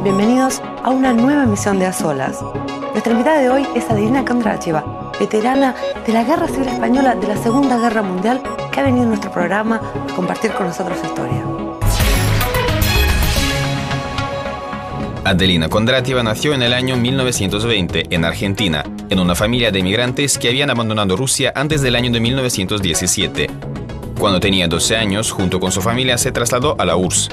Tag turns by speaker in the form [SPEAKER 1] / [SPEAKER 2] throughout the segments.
[SPEAKER 1] Bienvenidos a una nueva emisión de A Solas. Nuestra invitada de hoy es Adelina Kondratieva, veterana de la Guerra Civil Española de la Segunda Guerra Mundial, que ha venido a nuestro programa a compartir con nosotros su historia.
[SPEAKER 2] Adelina Kondratieva nació en el año 1920 en Argentina, en una familia de emigrantes que habían abandonado Rusia antes del año de 1917. Cuando tenía 12 años, junto con su familia se trasladó a la URSS.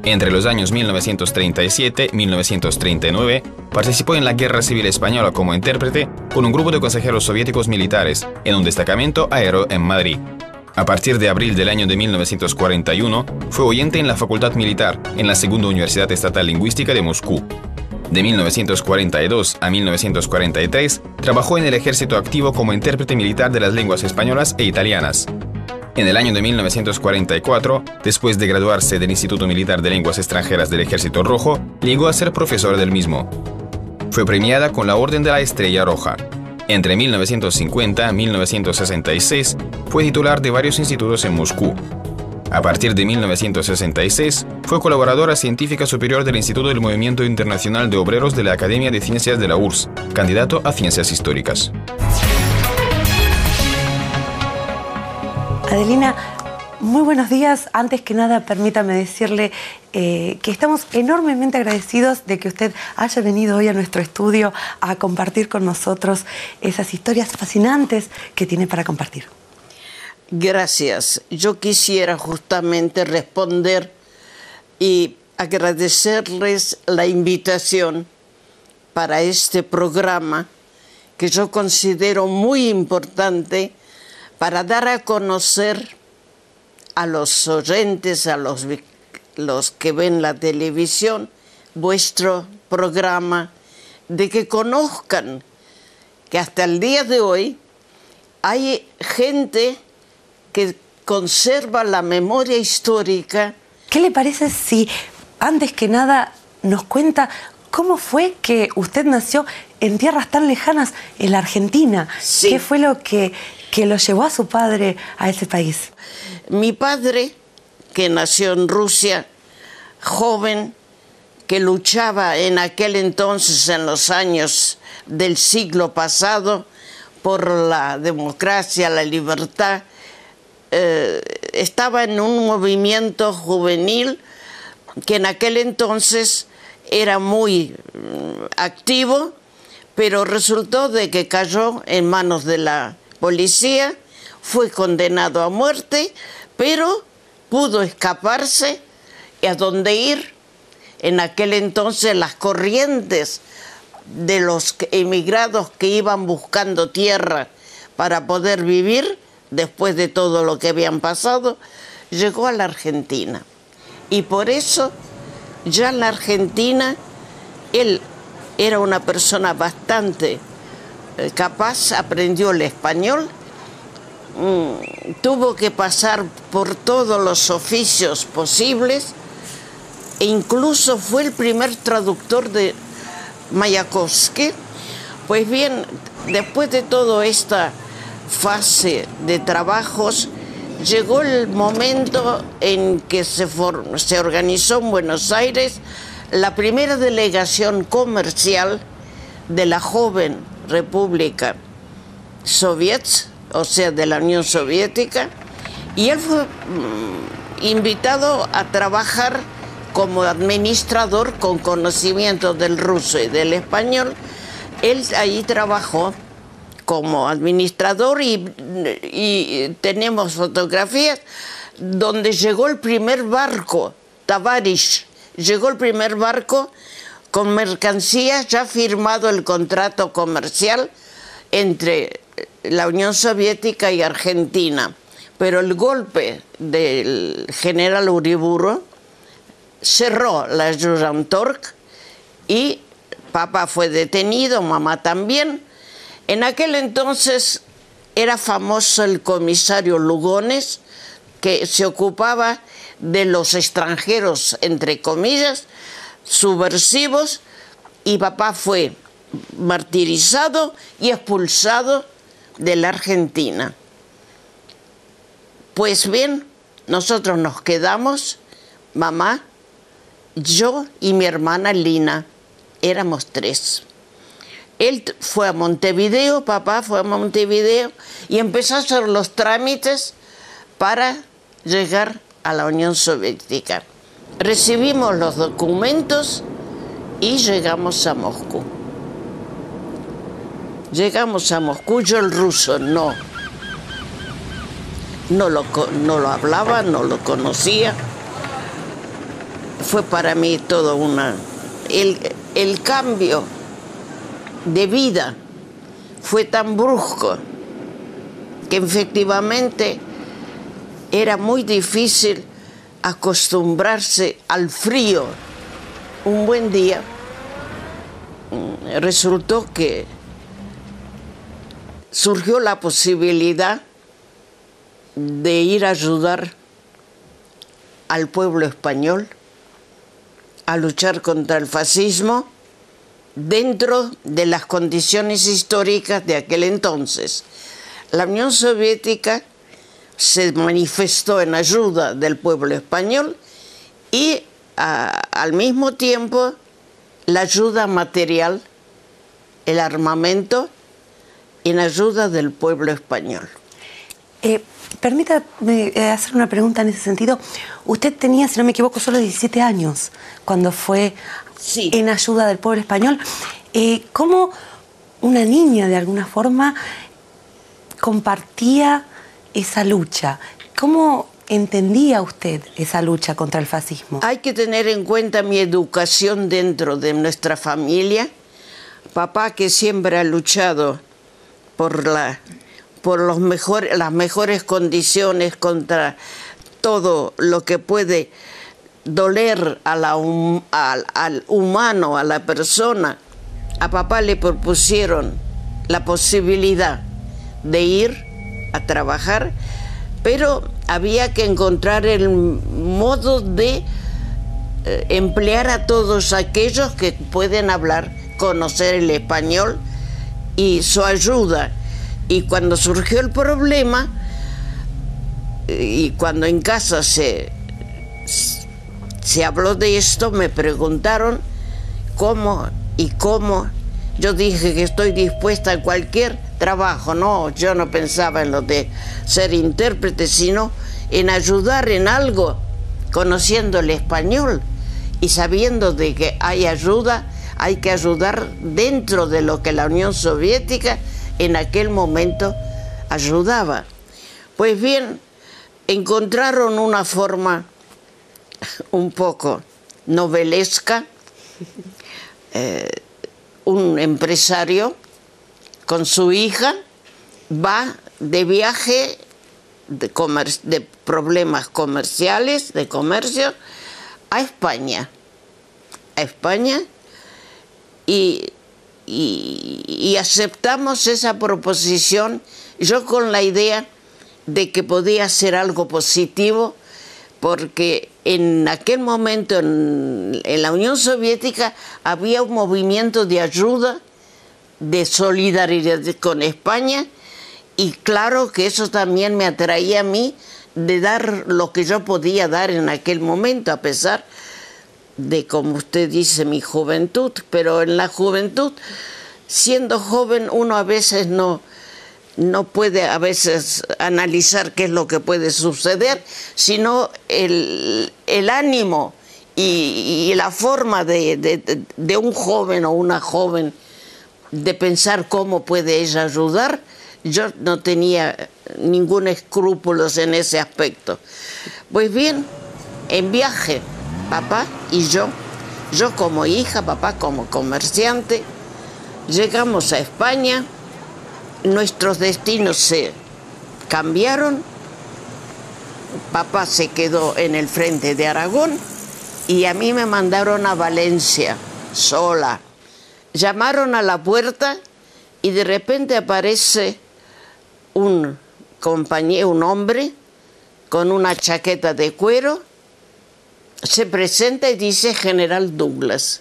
[SPEAKER 2] Entre los años 1937 y 1939, participó en la Guerra Civil Española como intérprete con un grupo de consejeros soviéticos militares en un destacamento aéreo en Madrid. A partir de abril del año de 1941, fue oyente en la Facultad Militar en la Segunda Universidad Estatal Lingüística de Moscú. De 1942 a 1943, trabajó en el ejército activo como intérprete militar de las lenguas españolas e italianas. En el año de 1944, después de graduarse del Instituto Militar de Lenguas Extranjeras del Ejército Rojo, llegó a ser profesora del mismo. Fue premiada con la Orden de la Estrella Roja. Entre 1950 y 1966, fue titular de varios institutos en Moscú. A partir de 1966, fue colaboradora científica superior del Instituto del Movimiento Internacional de Obreros de la Academia de Ciencias de la URSS, candidato a Ciencias Históricas.
[SPEAKER 1] Adelina, muy buenos días. Antes que nada, permítame decirle que estamos enormemente agradecidos de que usted haya venido hoy a nuestro estudio a compartir con nosotros esas historias fascinantes que tiene para compartir.
[SPEAKER 3] Gracias. Yo quisiera justamente responder y agradecerles la invitación para este programa que yo considero muy importante para dar a conocer a los oyentes, a los que ven la televisión, vuestro programa, de que conozcan que hasta el día de hoy hay gente que conserva la memoria histórica.
[SPEAKER 1] ¿Qué le parece si, antes que nada, nos cuenta cómo fue que usted nació en tierras tan lejanas, en la Argentina?
[SPEAKER 3] Sí.
[SPEAKER 1] ¿Qué fue lo que lo llevó a su padre a ese país?
[SPEAKER 3] Mi padre, que nació en Rusia, joven, que luchaba en aquel entonces, en los años del siglo pasado, por la democracia, la libertad, estaba en un movimiento juvenil que en aquel entonces era muy activo, pero resultó de que cayó en manos de la policía, fue condenado a muerte, pero pudo escaparse. ¿Y a dónde ir? En aquel entonces las corrientes de los emigrados que iban buscando tierra para poder vivir, después de todo lo que habían pasado, llegó a la Argentina. Y por eso, ya en la Argentina, él era una persona bastante capaz, aprendió el español, tuvo que pasar por todos los oficios posibles e incluso fue el primer traductor de Mayakovsky. Pues bien, después de toda esta fase de trabajos, llegó el momento en que se organizó en Buenos Aires la primera delegación comercial de la joven República Soviética, o sea, de la Unión Soviética, y él fue invitado a trabajar como administrador con conocimiento del ruso y del español. Él ahí trabajó como administrador y tenemos fotografías donde llegó el primer barco, Tavarish, llegó el primer barco con mercancías, ya firmado el contrato comercial entre la Unión Soviética y Argentina. Pero el golpe del general Uriburu cerró la Yurantork y papá fue detenido, mamá también. En aquel entonces era famoso el comisario Lugones, que se ocupaba de los extranjeros, entre comillas, subversivos, y papá fue martirizado y expulsado de la Argentina. Pues bien, nosotros nos quedamos, mamá yo y mi hermana Lina, éramos 3. Él fue a Montevideo, papá fue a Montevideo y empezó a hacer los trámites para llegar a la Unión Soviética. Recibimos los documentos y llegamos a Moscú. Llegamos a Moscú, yo el ruso no lo hablaba, no lo conocía. Fue para mí todo el cambio de vida fue tan brusco que efectivamente era muy difícil acostumbrarse al frío. Un buen día resultó que surgió la posibilidad de ir a ayudar al pueblo español a luchar contra el fascismo dentro de las condiciones históricas de aquel entonces. La Unión Soviética se manifestó en ayuda del pueblo español y al mismo tiempo la ayuda material, el armamento, en ayuda del pueblo español.
[SPEAKER 1] Permítame hacer una pregunta en ese sentido. Usted tenía, si no me equivoco, solo 17 años cuando fue en ayuda del pueblo español. ¿Cómo una niña, de alguna forma, compartía esa lucha? ¿Cómo entendía usted esa lucha contra el fascismo?
[SPEAKER 3] Hay que tener en cuenta mi educación dentro de nuestra familia. Papá, que siempre ha luchado por las mejores condiciones contra todo lo que puede doler al humano, a la persona. A papá le propusieron la posibilidad de ir a trabajar, pero había que encontrar el modo de emplear a todos aquellos que pueden conocer el español y su ayuda. Y cuando surgió el problema, y cuando en casa se habló de esto, me preguntaron cómo y cómo. Yo dije que estoy dispuesta a cualquier trabajo. No, yo no pensaba en lo de ser intérprete, sino en ayudar en algo, conociendo el español y sabiendo de que hay ayuda, hay que ayudar dentro de lo que la Unión Soviética en aquel momento ayudaba. Pues bien, encontraron una forma un poco novelesca. Un empresario con su hija va de viaje de problemas comerciales, de comercio, a España. Y aceptamos esa proposición, yo con la idea de que podía ser algo positivo, porque en aquel momento en la Unión Soviética había un movimiento de ayuda, de solidaridad con España, y claro que eso también me atraía a mí de dar lo que yo podía dar en aquel momento, a pesar de, como usted dice, mi juventud. Pero en la juventud, siendo joven, uno a veces no puede analizar qué es lo que puede suceder, sino el ánimo y la forma de un joven o una joven de pensar cómo puede ella ayudar. Yo no tenía ningún escrúpulo en ese aspecto. Pues bien, en viaje, papá y yo como hija, papá como comerciante, llegamos a España. Nuestros destinos se cambiaron. Papá se quedó en el frente de Aragón y a mí me mandaron a Valencia, sola. Llamaron a la puerta y de repente aparece un compañero, un hombre, con una chaqueta de cuero. Se presenta y dice General Douglas.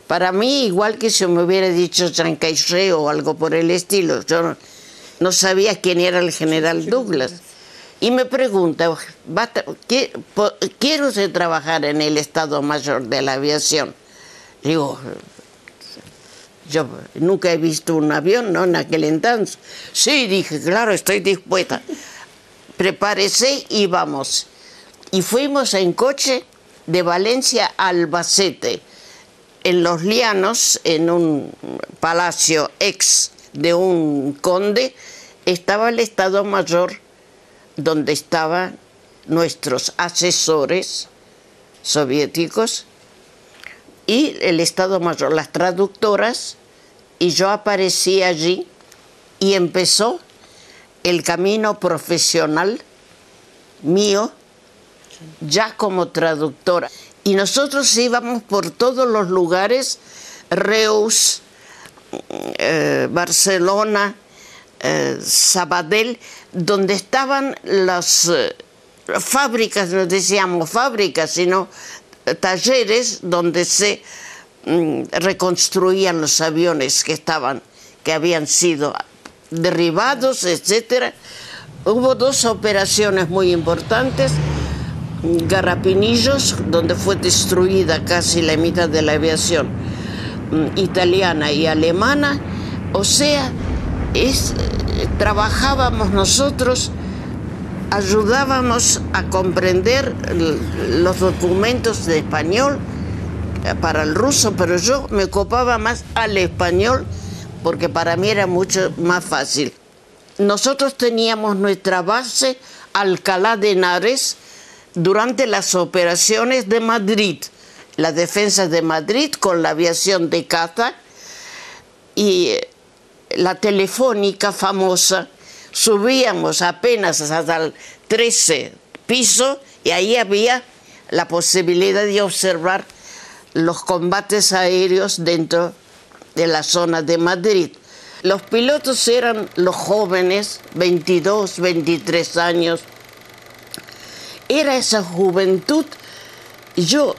[SPEAKER 3] Para mí, igual que si me hubiera dicho Jean Caillé o algo por el estilo. Yo no sabía quién era el General Douglas. y me pregunta, ¿quiere usted trabajar en el Estado Mayor de la Aviación? Digo, yo nunca he visto un avión, ¿no? En aquel entonces. Sí, dije, claro, estoy dispuesta. Prepárese y vamos. Y fuimos en coche de Valencia a Albacete, en Los Llanos, en un palacio ex de un conde, estaba el Estado Mayor, donde estaban nuestros asesores soviéticos y el Estado Mayor, las traductoras, y yo aparecí allí y empezó el camino profesional mío ya como traductora. Y nosotros íbamos por todos los lugares, Reus, Barcelona, Sabadell, donde estaban las fábricas, no decíamos fábricas, sino talleres donde se reconstruían los aviones que habían sido derribados, etc. Hubo dos operaciones muy importantes, Garrapinillos, donde fue destruida casi la mitad de la aviación italiana y alemana. O sea, trabajábamos nosotros, ayudábamos a comprender los documentos de español para el ruso, pero yo me copaba más al español porque para mí era mucho más fácil. Nosotros teníamos nuestra base Alcalá de Henares durante las operaciones de Madrid, las defensas de Madrid con la aviación de caza y la telefónica famosa. Subíamos apenas hasta el 13 piso y ahí había la posibilidad de observar los combates aéreos dentro de la zona de Madrid. Los pilotos eran los jóvenes, 22, 23 años. Era esa juventud. Yo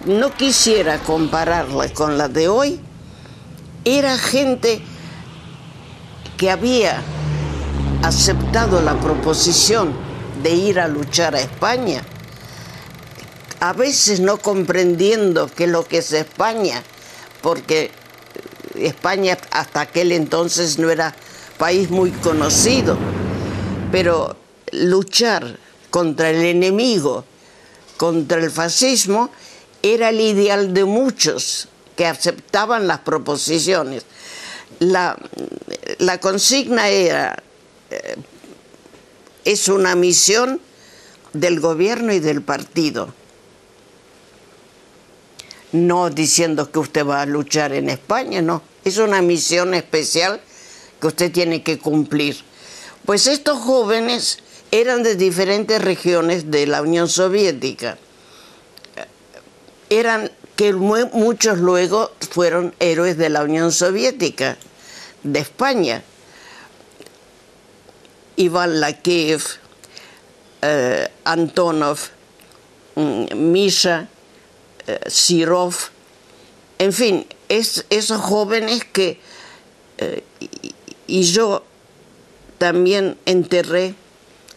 [SPEAKER 3] no quisiera compararla con la de hoy. Era gente que había aceptado la proposición de ir a luchar a España, a veces no comprendiendo qué es lo que es España, porque España hasta aquel entonces no era país muy conocido, pero luchar contra el enemigo, contra el fascismo, era el ideal de muchos que aceptaban las proposiciones. La consigna era, es una misión del gobierno y del partido. No diciendo que usted va a luchar en España, no. Es una misión especial que usted tiene que cumplir. Pues estos jóvenes eran de diferentes regiones de la Unión Soviética. Eran que muchos luego fueron héroes de la Unión Soviética, de España. Iván Lakeev, Antonov, Misha, Sirov, en fin, esos jóvenes que... y yo también enterré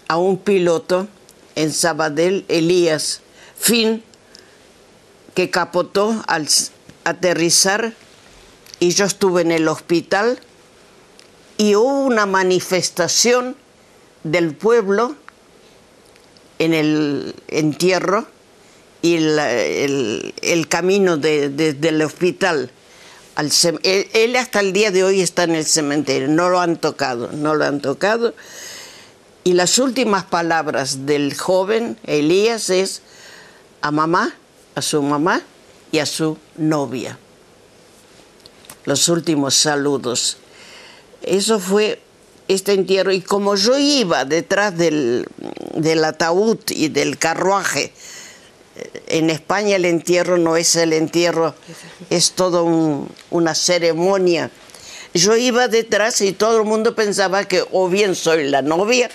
[SPEAKER 3] a un piloto en Sabadell, Elías Fin, que capotó al aterrizar, y yo estuve en el hospital y hubo una manifestación del pueblo en el entierro y el camino del hospital. Él hasta el día de hoy está en el cementerio, no lo han tocado, no lo han tocado. Y las últimas palabras del joven Elías es a mamá, a su mamá y a su novia. Los últimos saludos. Eso fue este entierro. Y como yo iba detrás del ataúd y del carruaje, en España el entierro no es el entierro, es todo una ceremonia. Yo iba detrás y todo el mundo pensaba que o bien soy la novia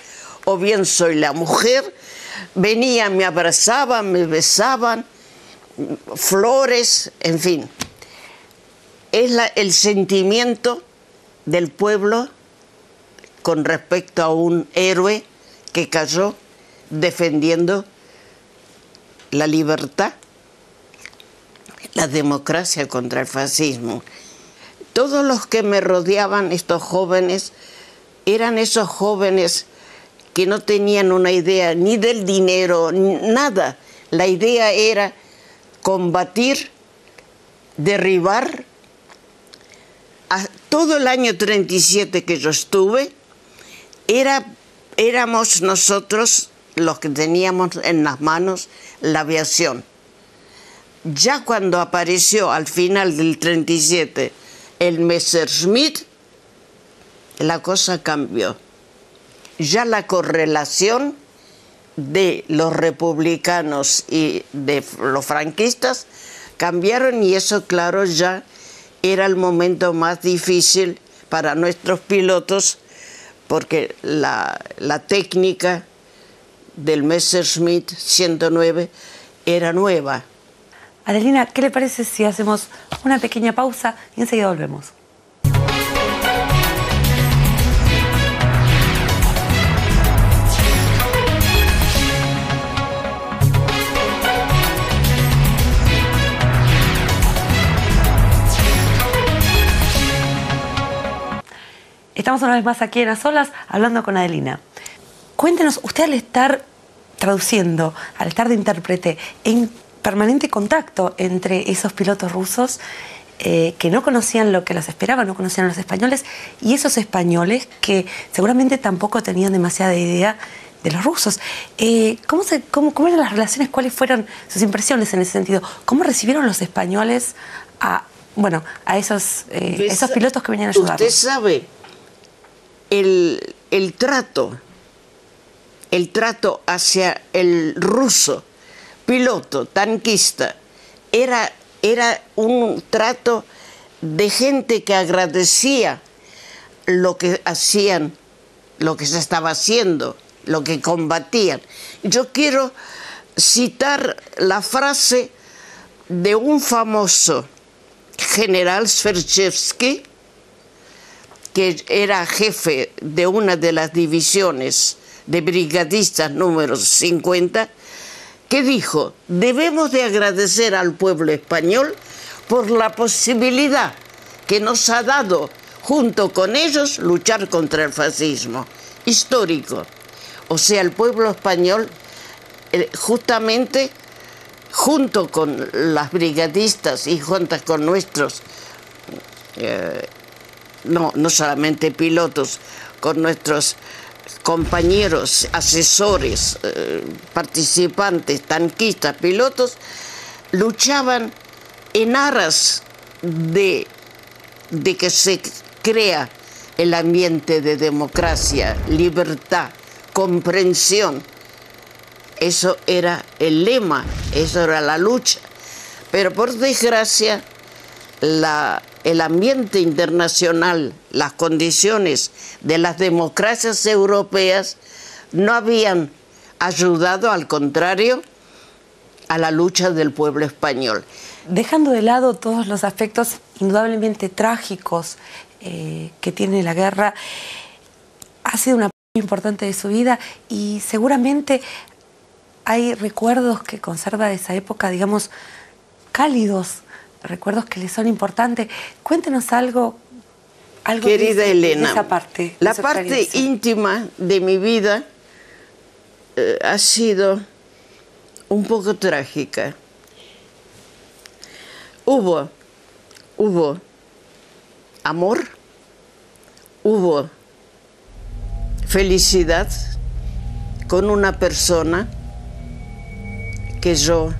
[SPEAKER 3] o bien soy la mujer. Venían, me abrazaban, me besaban, flores, en fin. Es el sentimiento del pueblo con respecto a un héroe que cayó defendiendo la libertad, la democracia contra el fascismo. Todos los que me rodeaban, estos jóvenes, eran esos jóvenes que no tenían una idea ni del dinero, ni nada. La idea era combatir, derribar. Todo el año 37 que yo estuve, éramos nosotros los que teníamos en las manos la aviación. Ya cuando apareció al final del 37 el Messerschmitt, la cosa cambió. Ya la correlación de los republicanos y de los franquistas cambiaron, y eso, claro, ya era el momento más difícil para nuestros pilotos, porque la técnica del Messerschmitt 109 era nueva.
[SPEAKER 1] Adelina, ¿qué le parece si hacemos una pequeña pausa y enseguida volvemos? Estamos una vez más aquí en A Solas hablando con Adelina. Cuéntenos, usted al estar traduciendo, al estar de intérprete, en permanente contacto entre esos pilotos rusos que no conocían lo que los esperaba, no conocían a los españoles, y esos españoles que seguramente tampoco tenían demasiada idea de los rusos. ¿Cómo eran las relaciones? ¿Cuáles fueron sus impresiones en ese sentido? ¿Cómo recibieron los españoles a esos pilotos que venían a ayudarlos?
[SPEAKER 3] Usted sabe, el trato hacia el ruso, piloto, tanquista, era un trato de gente que agradecía lo que hacían, lo que se estaba haciendo, lo que combatían. Yo quiero citar la frase de un famoso general Sverchevsky, que era jefe de una de las divisiones de brigadistas número 50, que dijo: debemos de agradecer al pueblo español por la posibilidad que nos ha dado, junto con ellos, luchar contra el fascismo. Histórico. O sea, el pueblo español, justamente, junto con las brigadistas y junto con nuestros, no solamente pilotos, con nuestros compañeros, asesores, participantes, tanquistas, pilotos, luchaban en aras de que se crea el ambiente de democracia, libertad, comprensión. Eso era el lema, eso era la lucha. Pero por desgracia, el ambiente internacional, las condiciones de las democracias europeas no habían ayudado, al contrario, a la lucha del pueblo español.
[SPEAKER 1] Dejando de lado todos los aspectos indudablemente trágicos que tiene la guerra, ha sido una parte importante de su vida y seguramente hay recuerdos que conserva de esa época, digamos, cálidos, recuerdos que le son importantes. Cuéntenos algo
[SPEAKER 3] Querida Elena,
[SPEAKER 1] de esa parte.
[SPEAKER 3] La parte íntima de mi vida ha sido un poco trágica. Hubo amor, hubo felicidad con una persona que yo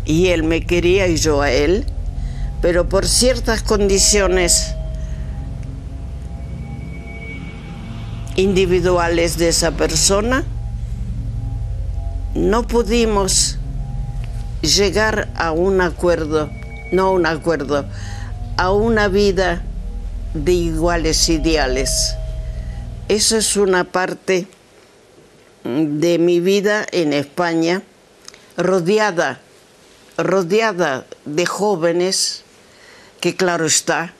[SPEAKER 3] y él me quería y yo a él, pero por ciertas condiciones individuales de esa persona no pudimos llegar a un acuerdo, a una vida de iguales ideales. Eso es una parte de mi vida en España, rodeada de jóvenes que, claro está,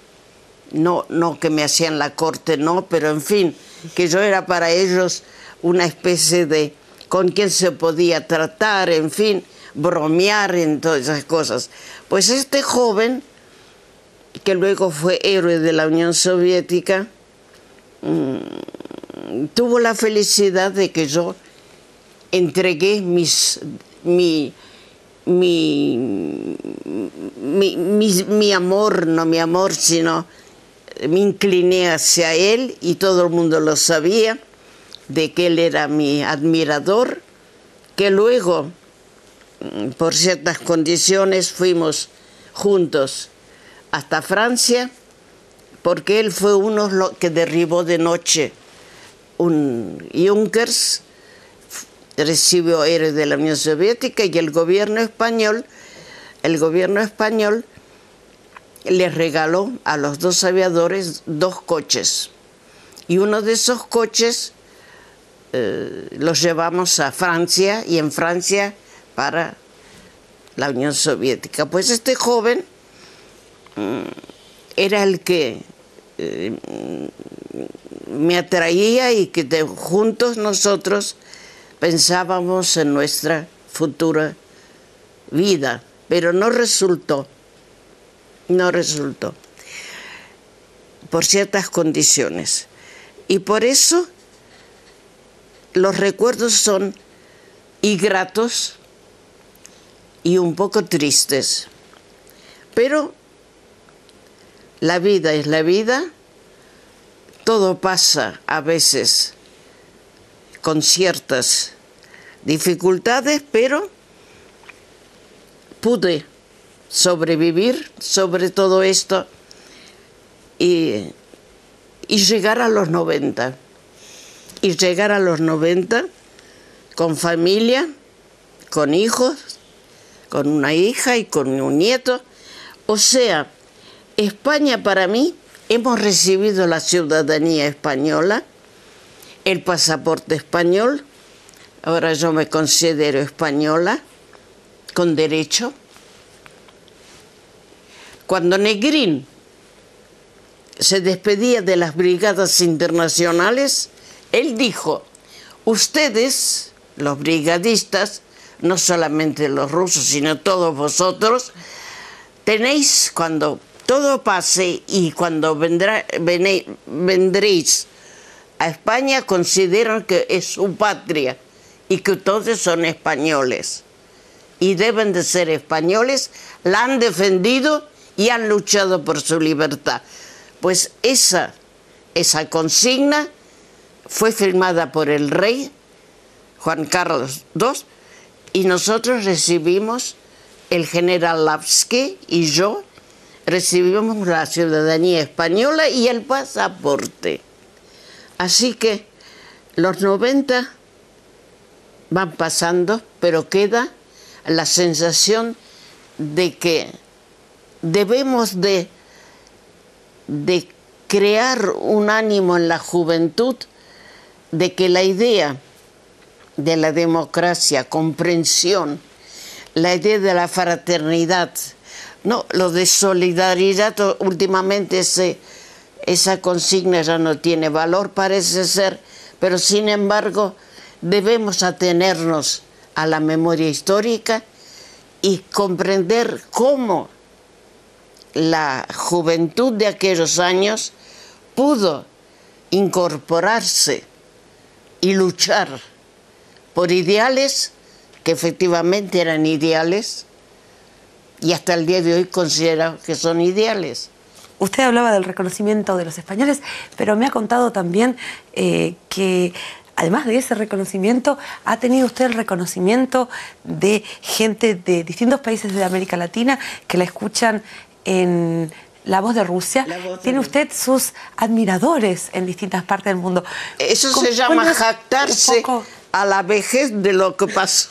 [SPEAKER 3] no que me hacían la corte, no, pero en fin, que yo era para ellos una especie de con quien se podía tratar, en fin, bromear en todas esas cosas. Pues este joven, que luego fue héroe de la Unión Soviética, tuvo la felicidad de que yo entregué mi amor, no mi amor, sino me incliné hacia él, y todo el mundo lo sabía, de que él era mi admirador, que luego, por ciertas condiciones, fuimos juntos hasta Francia, porque él fue uno que derribó de noche un Junkers, recibió héroe de la Unión Soviética, y el gobierno español les regaló a los dos aviadores 2 coches. Y uno de esos coches los llevamos a Francia, y en Francia para la Unión Soviética. Pues este joven era el que me atraía, y que juntos nosotros pensábamos en nuestra futura vida, pero no resultó por ciertas condiciones. Y por eso los recuerdos son ingratos y un poco tristes. Pero la vida es la vida, todo pasa a veces con ciertas dificultades, pero pude sobrevivir sobre todo esto y llegar a los 90. Y llegar a los 90 con familia, con hijos, con una hija y con un nieto. O sea, España para mí, hemos recibido la ciudadanía española, el pasaporte español. Ahora yo me considero española, con derecho. Cuando Negrín se despedía de las brigadas internacionales, él dijo: ustedes, los brigadistas, no solamente los rusos, sino todos vosotros, tenéis, cuando todo pase y cuando vendréis a España, consideran que es su patria y que todos son españoles. Y deben de ser españoles, la han defendido y han luchado por su libertad. Pues esa consigna fue firmada por el rey Juan Carlos II, y nosotros recibimos, el general Lavsky y yo, recibimos la ciudadanía española y el pasaporte. Así que los 90 van pasando, pero queda la sensación de que debemos de crear un ánimo en la juventud, de que la idea de la democracia, comprensión, la idea de la fraternidad, no, lo de solidaridad, últimamente esa consigna ya no tiene valor, parece ser, pero sin embargo debemos atenernos a la memoria histórica y comprender cómo la juventud de aquellos años pudo incorporarse y luchar por ideales que efectivamente eran ideales, y hasta el día de hoy considero que son ideales.
[SPEAKER 1] Usted hablaba del reconocimiento de los españoles, pero me ha contado también que además de ese reconocimiento, ha tenido usted el reconocimiento de gente de distintos países de América Latina que la escuchan en La Voz de Rusia. Tiene usted sus admiradores en distintas partes del mundo.
[SPEAKER 3] Eso se llama jactarse a la vejez de lo que pasó.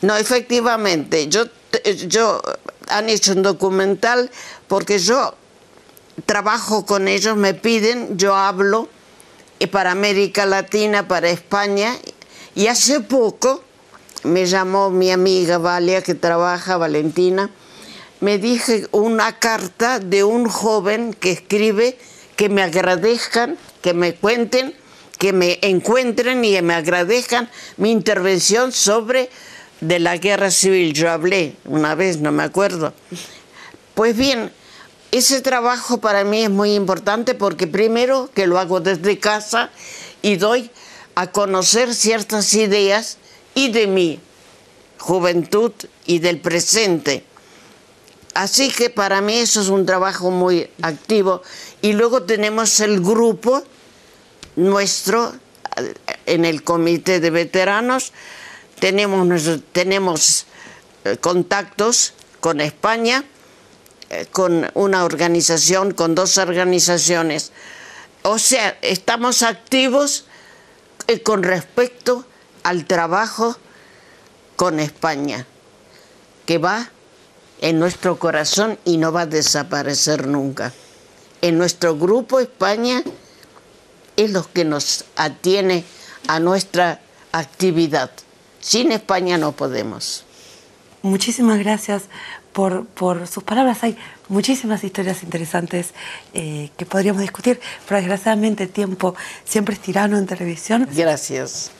[SPEAKER 3] No, efectivamente, yo han hecho un documental porque yo trabajo con ellos, me piden, yo hablo para América Latina, para España, y hace poco me llamó mi amiga Valia, que trabaja, Valentina, me dije una carta de un joven que escribe que me agradezcan, que me cuenten que me encuentren y me agradezcan mi intervención sobre de la guerra civil. Yo hablé una vez, no me acuerdo. Pues bien, ese trabajo para mí es muy importante porque primero que lo hago desde casa y doy a conocer ciertas ideas y de mi juventud y del presente. Así que para mí eso es un trabajo muy activo. Y luego tenemos el grupo nuestro en el comité de veteranos. Tenemos contactos con España, con una organización, con 2 organizaciones. O sea, estamos activos con respecto al trabajo con España, que va en nuestro corazón y no va a desaparecer nunca. En nuestro grupo España es lo que nos atiene a nuestra actividad. Sin España no podemos.
[SPEAKER 1] Muchísimas gracias por sus palabras. Hay muchísimas historias interesantes que podríamos discutir, pero desgraciadamente el tiempo siempre es tirano en televisión.
[SPEAKER 3] Gracias.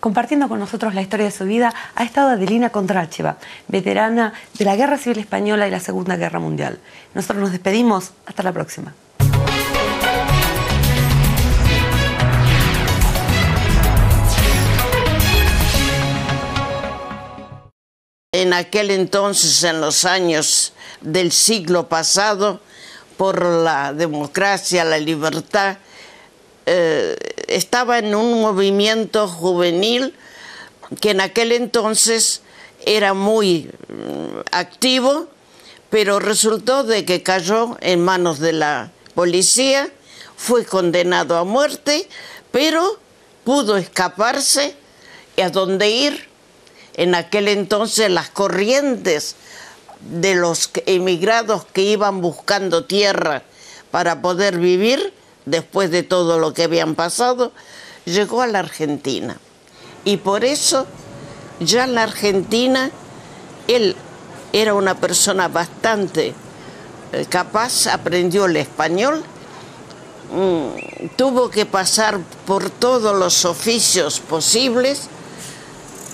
[SPEAKER 1] Compartiendo con nosotros la historia de su vida ha estado Adelina Kondratьeva, veterana de la Guerra Civil Española y la Segunda Guerra Mundial. Nosotros nos despedimos. Hasta la próxima.
[SPEAKER 3] En aquel entonces, en los años del siglo pasado, por la democracia, la libertad, estaba en un movimiento juvenil que en aquel entonces era muy activo, pero resultó de que cayó en manos de la policía, fue condenado a muerte, pero pudo escaparse y a dónde ir. En aquel entonces las corrientes de los emigrados que iban buscando tierra para poder vivir, después de todo lo que habían pasado, llegó a la Argentina. Y por eso, ya en la Argentina, él era una persona bastante capaz, aprendió el español, tuvo que pasar por todos los oficios posibles,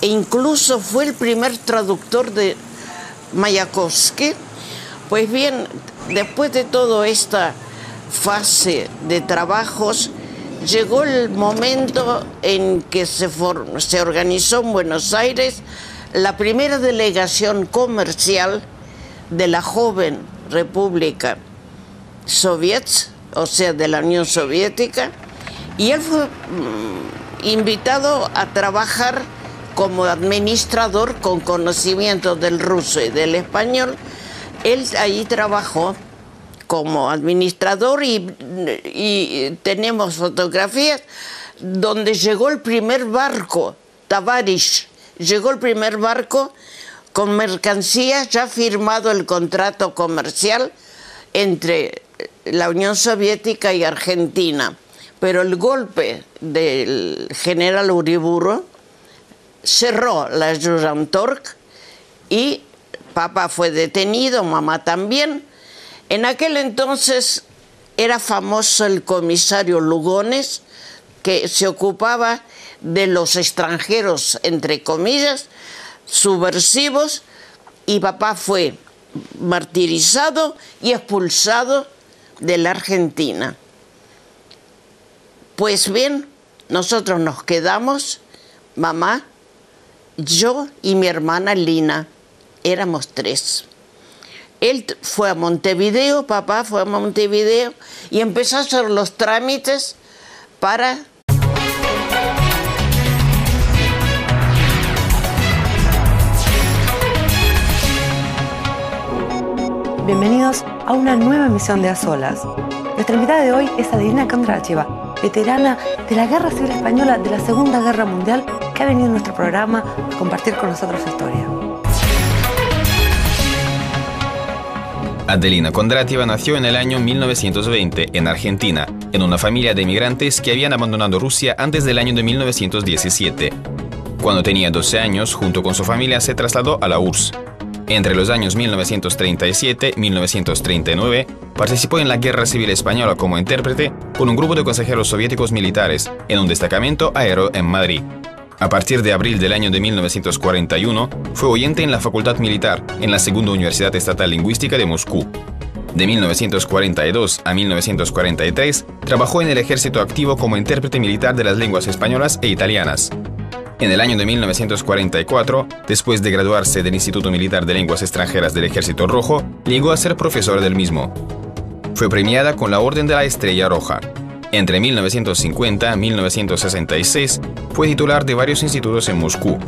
[SPEAKER 3] e incluso fue el primer traductor de Mayakovsky. Pues bien, después de toda esta fase de trabajos, llegó el momento en que se organizó en Buenos Aires la primera delegación comercial de la joven República Soviética, o sea, de la Unión Soviética, y él fue invitado a trabajar como administrador con conocimiento del ruso y del español. Él ahí trabajó como administrador y tenemos fotografías donde llegó el primer barco, Tavarish, llegó el primer barco con mercancías, ya firmado el contrato comercial entre la Unión Soviética y Argentina. Pero el golpe del general Uriburu cerró la Yurantork y papá fue detenido, mamá también. En aquel entonces era famoso el comisario Lugones, que se ocupaba de los extranjeros, entre comillas, subversivos, y papá fue martirizado y expulsado de la Argentina. Pues bien, nosotros nos quedamos, mamá, yo y mi hermana Lina, éramos 3. Él fue a Montevideo, papá fue a Montevideo y empezó a hacer los trámites para...
[SPEAKER 1] Bienvenidos a una nueva emisión de A Solas. Nuestra invitada de hoy es Adelina Kondratьeva, veterana de la Guerra Civil Española de la Segunda Guerra Mundial, que ha venido a nuestro programa a compartir con nosotros su historia.
[SPEAKER 2] Adelina Kondratьeva nació en el año 1920 en Argentina, en una familia de emigrantes que habían abandonado Rusia antes del año de 1917. Cuando tenía 12 años, junto con su familia se trasladó a la URSS. Entre los años 1937 y 1939, participó en la Guerra Civil Española como intérprete con un grupo de consejeros soviéticos militares en un destacamento aéreo en Madrid. A partir de abril del año de 1941, fue oyente en la Facultad Militar en la Segunda Universidad Estatal Lingüística de Moscú. De 1942 a 1943, trabajó en el ejército activo como intérprete militar de las lenguas españolas e italianas. En el año de 1944, después de graduarse del Instituto Militar de Lenguas Extranjeras del Ejército Rojo, llegó a ser profesora del mismo. Fue premiada con la Orden de la Estrella Roja. Entre 1950 y 1966, fue titular de varios institutos en Moscú.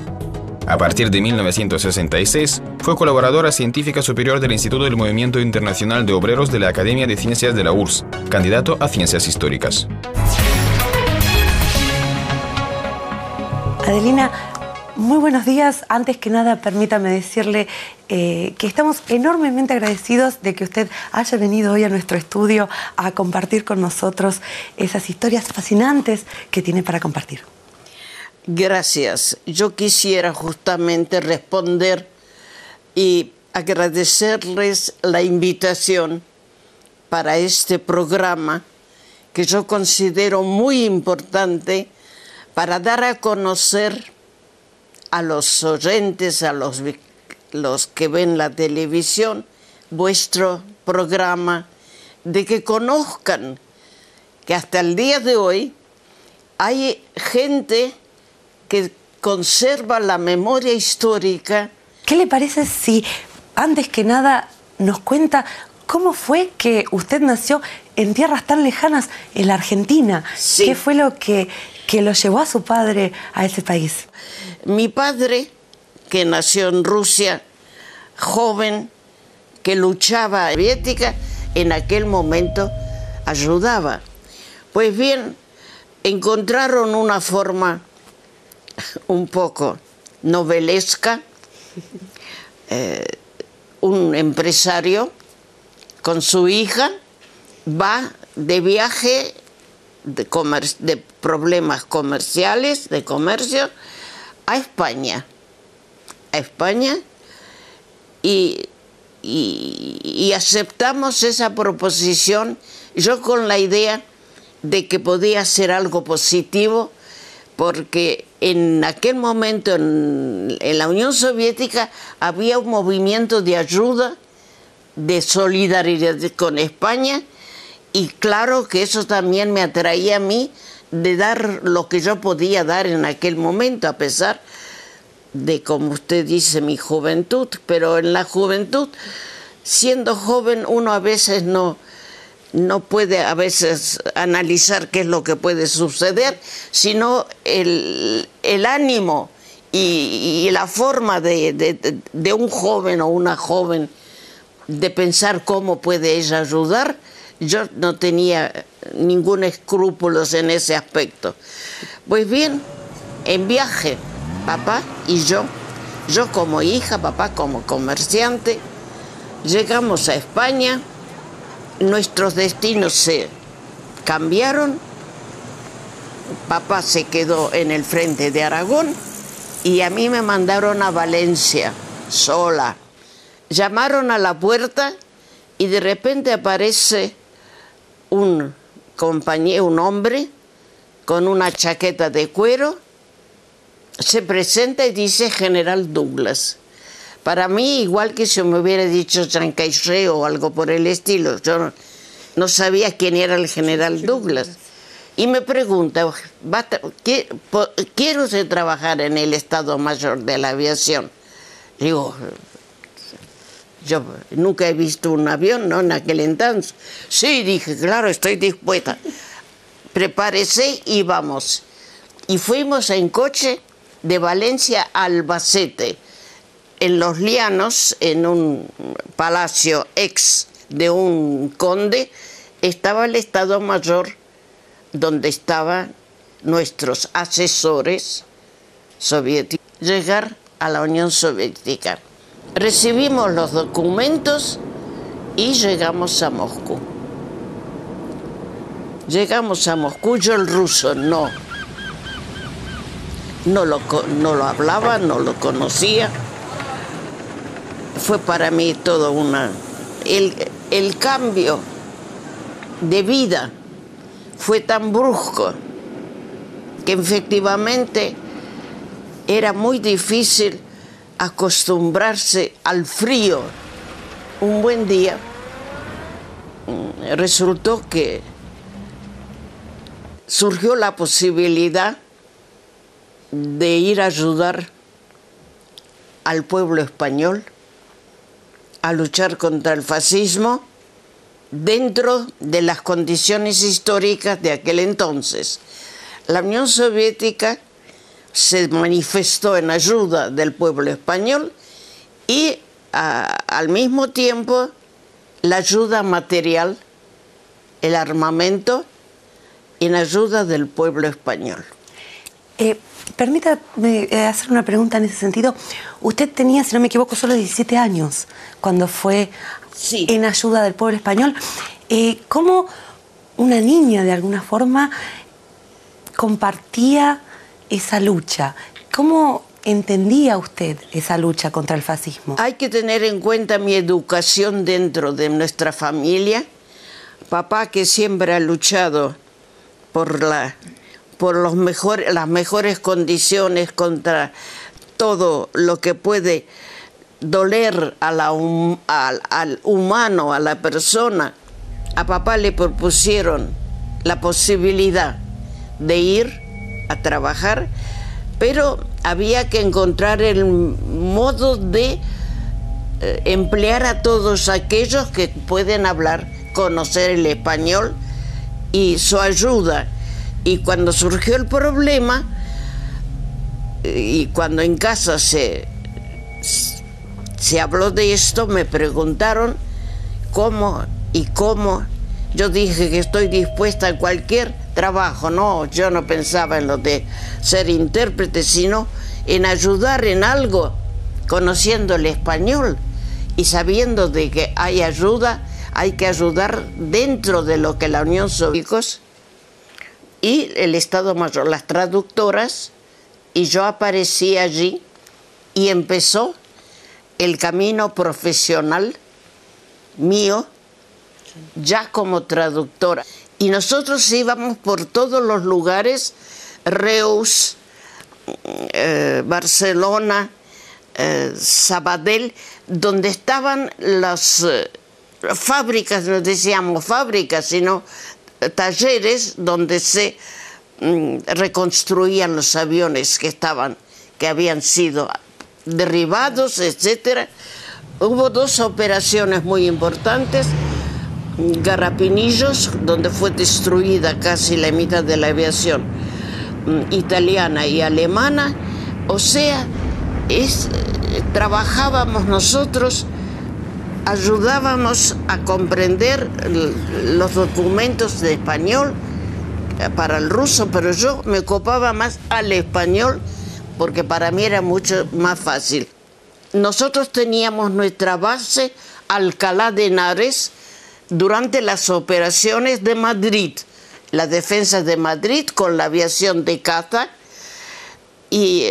[SPEAKER 2] A partir de 1966, fue colaboradora científica superior del Instituto del Movimiento Internacional de Obreros de la Academia de Ciencias de la URSS, candidato a Ciencias Históricas.
[SPEAKER 1] Adelina, muy buenos días. Antes que nada, permítame decirle que estamos enormemente agradecidos de que usted haya venido hoy a nuestro estudio a compartir con nosotros esas historias fascinantes que tiene para compartir.
[SPEAKER 3] Gracias. Yo quisiera justamente responder y agradecerles la invitación para este programa que yo considero muy importante para dar a conocer a los oyentes, a los que ven la televisión, vuestro programa, de que conozcan que hasta el día de hoy hay gente que conserva la memoria histórica.
[SPEAKER 1] ¿Qué le parece si, antes que nada, nos cuenta cómo fue que usted nació en tierras tan lejanas, en la Argentina?
[SPEAKER 3] Sí.
[SPEAKER 1] ¿Qué fue lo que lo llevó a su padre a ese país?
[SPEAKER 3] Mi padre, que nació en Rusia, joven, que luchaba soviética, en aquel momento ayudaba. Pues bien, encontraron una forma un poco novelesca, un empresario con su hija va de viaje de problemas comerciales, de comercio, a España. Y aceptamos esa proposición, yo con la idea de que podía ser algo positivo, porque en aquel momento en la Unión Soviética había un movimiento de ayuda, de solidaridad con España, y claro que eso también me atraía a mí de dar lo que yo podía dar en aquel momento, a pesar de, como usted dice, mi juventud. Pero en la juventud, siendo joven, uno a veces no puede a veces analizar qué es lo que puede suceder, sino el ánimo y la forma de un joven o una joven de pensar cómo puede ella ayudar. Yo no tenía ningún escrúpulo en ese aspecto. Pues bien, en viaje, papá y yo como hija, papá como comerciante, llegamos a España, nuestros destinos se cambiaron, papá se quedó en el frente de Aragón y a mí me mandaron a Valencia, sola. Llamaron a la puerta y de repente aparece un compañero, un hombre, con una chaqueta de cuero, se presenta y dice General Douglas. Para mí, igual que si me hubiera dicho Jean Caillé o algo por el estilo, yo no sabía quién era el General Douglas. Y me pregunta, ¿quiere usted trabajar en el Estado Mayor de la Aviación? Digo, yo nunca he visto un avión, ¿no? En aquel entonces. Sí, dije, claro, estoy dispuesta. Prepárese y vamos. Y fuimos en coche de Valencia a Albacete. En Los Llanos, en un palacio ex de un conde, estaba el Estado Mayor, donde estaban nuestros asesores soviéticos. Llegar a la Unión Soviética. Recibimos los documentos y llegamos a Moscú. Llegamos a Moscú, yo el ruso no lo hablaba, no lo conocía. fue para mí todo el cambio de vida fue tan brusco que efectivamente era muy difícil acostumbrarse al frío. Un buen día resultó que surgió la posibilidad de ir a ayudar al pueblo español a luchar contra el fascismo dentro de las condiciones históricas de aquel entonces. La Unión Soviética se manifestó en ayuda del pueblo español y al mismo tiempo la ayuda material, el armamento, en ayuda del pueblo español.
[SPEAKER 1] Permítame hacer una pregunta en ese sentido. Usted tenía, si no me equivoco, solo 17 años cuando fue en ayuda del pueblo español. ¿Cómo una niña, de alguna forma, compartía esa lucha? ¿Cómo entendía usted esa lucha contra el fascismo?
[SPEAKER 3] Hay que tener en cuenta mi educación dentro de nuestra familia. Papá, que siempre ha luchado por las mejores condiciones contra todo lo que puede doler al humano, a la persona. A papá le propusieron la posibilidad de ir a trabajar, pero había que encontrar el modo de emplear a todos aquellos que pueden hablar, conocer el español y su ayuda. Y cuando surgió el problema, y cuando en casa se habló de esto, me preguntaron cómo y cómo. Yo dije que estoy dispuesta a cualquier trabajo. No, yo no pensaba en lo de ser intérprete, sino en ayudar en algo, conociendo el español y sabiendo de que hay ayuda, hay que ayudar dentro de lo que la Unión Soviética y el Estado Mayor, las traductoras, y yo aparecí allí y empezó el camino profesional mío ya como traductora. Y nosotros íbamos por todos los lugares, Reus, Barcelona, Sabadell, donde estaban las fábricas, no decíamos fábricas, sino talleres donde se reconstruían los aviones que habían sido derribados, etc. Hubo dos operaciones muy importantes: Garrapinillos, donde fue destruida casi la mitad de la aviación italiana y alemana. O sea, trabajábamos nosotros, ayudábamos a comprender los documentos de español para el ruso, pero yo me ocupaba más al español porque para mí era mucho más fácil. Nosotros teníamos nuestra base Alcalá de Henares durante las operaciones de Madrid, la defensa de Madrid con la aviación de caza y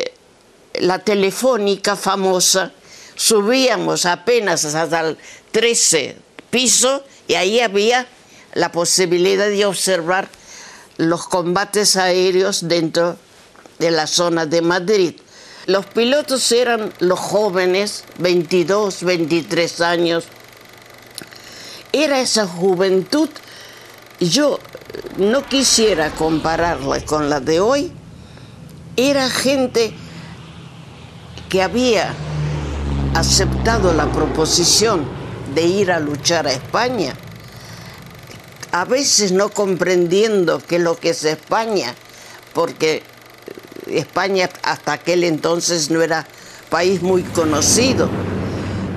[SPEAKER 3] la telefónica famosa. Subíamos apenas hasta el 13 piso y ahí había la posibilidad de observar los combates aéreos dentro de la zona de Madrid. Los pilotos eran los jóvenes, 22, 23 años. Era esa juventud. Yo no quisiera compararla con la de hoy. Era gente que había aceptado la proposición de ir a luchar a España, a veces no comprendiendo qué es lo que es España, porque España hasta aquel entonces no era país muy conocido,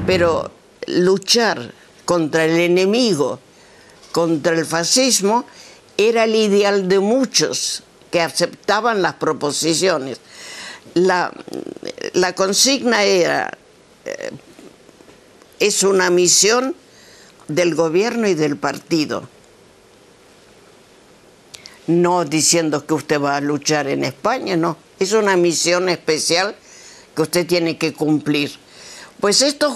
[SPEAKER 3] pero luchar contra el enemigo, contra el fascismo, era el ideal de muchos que aceptaban las proposiciones. La consigna era: es una misión del gobierno y del partido. No diciendo que usted va a luchar en España, no. Es una misión especial que usted tiene que cumplir. Pues estos